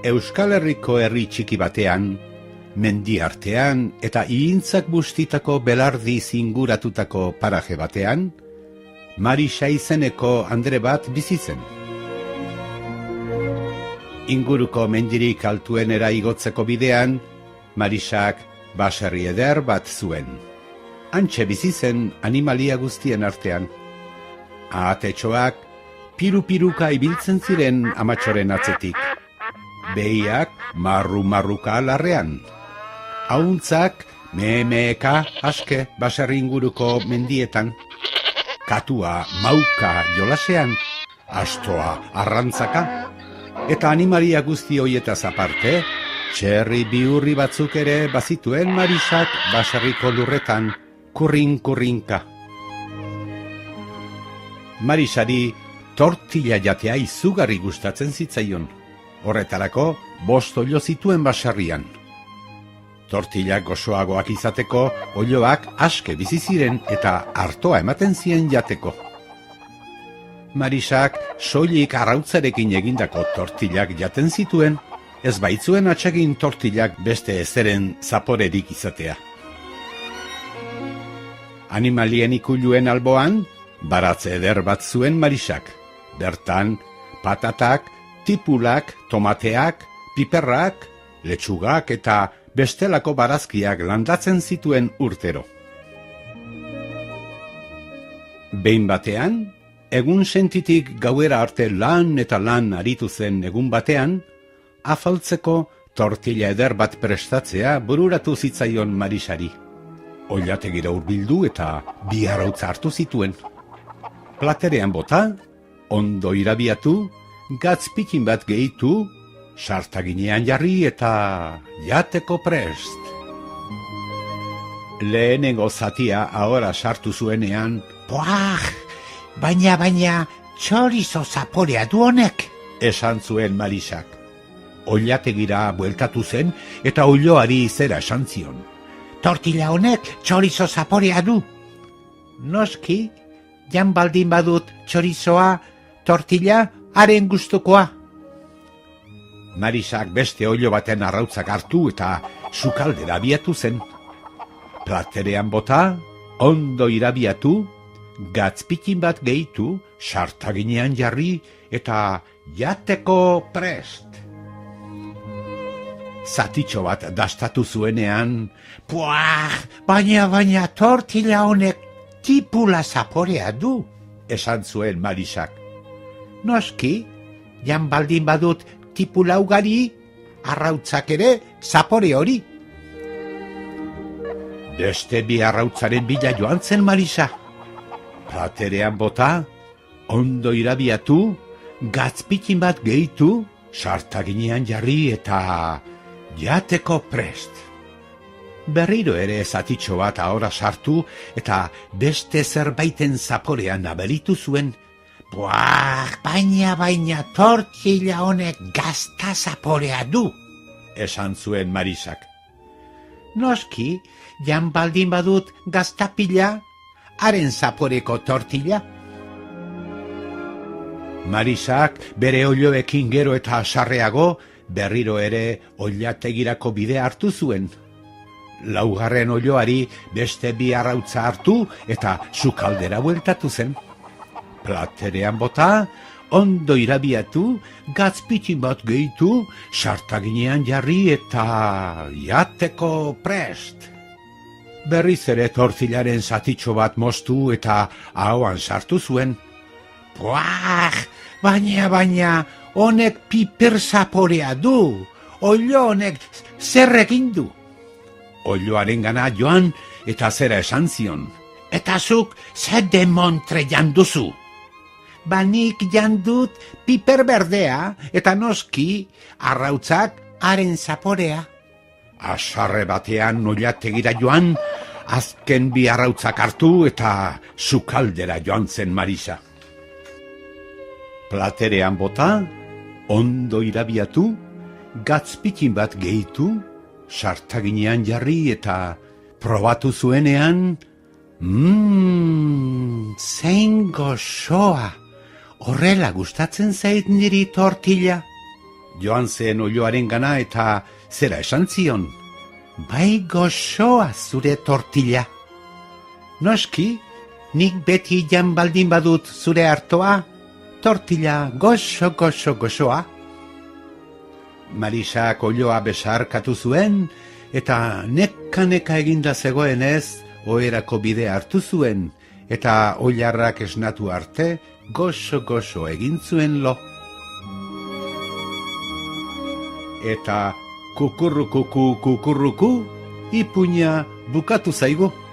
Euskal Herriko herri txiki batean, mendi artean eta ihintzak bustitako belardiz inguratutako paraje batean, Marisa izeneko andre bat bizi zen. Inguruko mendirik altuenera igotzeko bidean, Marisak baserri eder bat zuen. Hantxe bizi zen animalia guztien artean. Ahatetxoak piru-piruka ibiltzen ziren amatxoren atzetik. Behiak marru-marruka larrean. Ahuntzak meeka aske baserri inguruko mendietan. Katua mauka jolasean, astoa arrantzaka. Eta animalia guzti hoietaz aparte, txerri bihurri batzuk ere bazituen Marisak baserriko lurretan, kurrin-kurrinka. Marisari tortilla jatea izugarri gustatzen zitzaion. Horretarako 5 oilo zituen baserrian. Tortillak gozoagoak izateko, oiloak aske bizi ziren eta artoa ematen zien jateko. Marisak soilik arrautzarekin egindako tortillak jaten zituen, ez baitzuen atsegin tortillak beste ezeren zaporerik izatea. Animalien ikuluen alboan, baratze eder bat zuen Marisak. Bertan, patatak, tipulak, tomateak, piperrak, letxugak eta bestelako barazkiak landatzen zituen urtero. Behin batean, egun sentitik gauera arte lan eta lan aritu zen egun batean, afaltzeko tortilla eder bat prestatzea bururatu zitzaion Marisari. Oilategira hurbildu eta 2 arrautz hartu zituen. Platerean bota, ondo irabiatu, gatz pikin bat gehitu, sartaginean jarri eta jateko prest. Lehenengo zatia ahora sartu zuenean, Puah, baina, txorizo zaporea du honek, esan zuen Marisak. Oilategira bueltatu zen eta oiloari zera esan zion. tortilla honek txorizo zaporea du. Noski, jan baldin badut txorizoa, tortilla haren gustukoa. Marisak beste oilo baten arrautzak hartu eta sukaldera abiatu zen. Platerean bota, ondo irabiatu, gatzpikin bat gehitu, sartaginean jarri eta jateko prest. Zatitxo bat dastatu zuenean, Puah, baina tortilla honek tipula zaporea du, esan zuen Marisak. Noski, jan baldin badut tipula ugari, arrautzak ere zapore hori. Beste 2 arrautzaren bila joan zen Marisa. Platerean bota, ondo irabiatu, gatzpikin bat gehitu, sartaginean jarri eta jateko prest. Berriro ere zatitxo bat ahora sartu eta beste zerbaiten zaporean aberitu zuen. Buah, baina tortilla honek gazta zaporea du, esan zuen Marisak. Noski, jan baldin badut gaztapila, haren zaporeko tortilla. Marisak bere oiloekin gero eta asarreago berriro ere oilategirako bide hartu zuen. 4. oiloari beste 2 arrautza hartu eta sukaldera bueltatu zen. Platerean bota, ondo irabiatu, gatzpitin bat gehitu, sartaginean jarri eta jateko prest. Berriz ere tortillaren zatitxo bat moztu eta ahoan sartu zuen. Puah, baina, honek piper zaporea du, oilo honek zerrekin du. Oiloaren gana joan eta zera esan zion. Eta zuk ze demontre janduzu. Banik jandut piper berdea eta noski arrautzak haren zaporea. Asarre batean oilategira joan, azken 2 arrautzak hartu eta sukaldera joan zen Marisa. Platerean bota, ondo irabiatu, gatzpikin bat gehitu, sartaginean jarri eta probatu zuenean, zein gozoa, horrela gustatzen zait niri tortilla. joan zen oiloaren gana eta zera esan zion. Bai goxoa zure tortilla. Noski, nik beti jan baldin badut zure hartoa, tortilla goxoa. Marisak oiloa besarkatu zuen, eta neka eginda zegoenez, oherako bide hartu zuen, eta oilarrak esnatu arte, goxo egin zuen lo. Eta kukurruku, ipuina bukatu zaigu.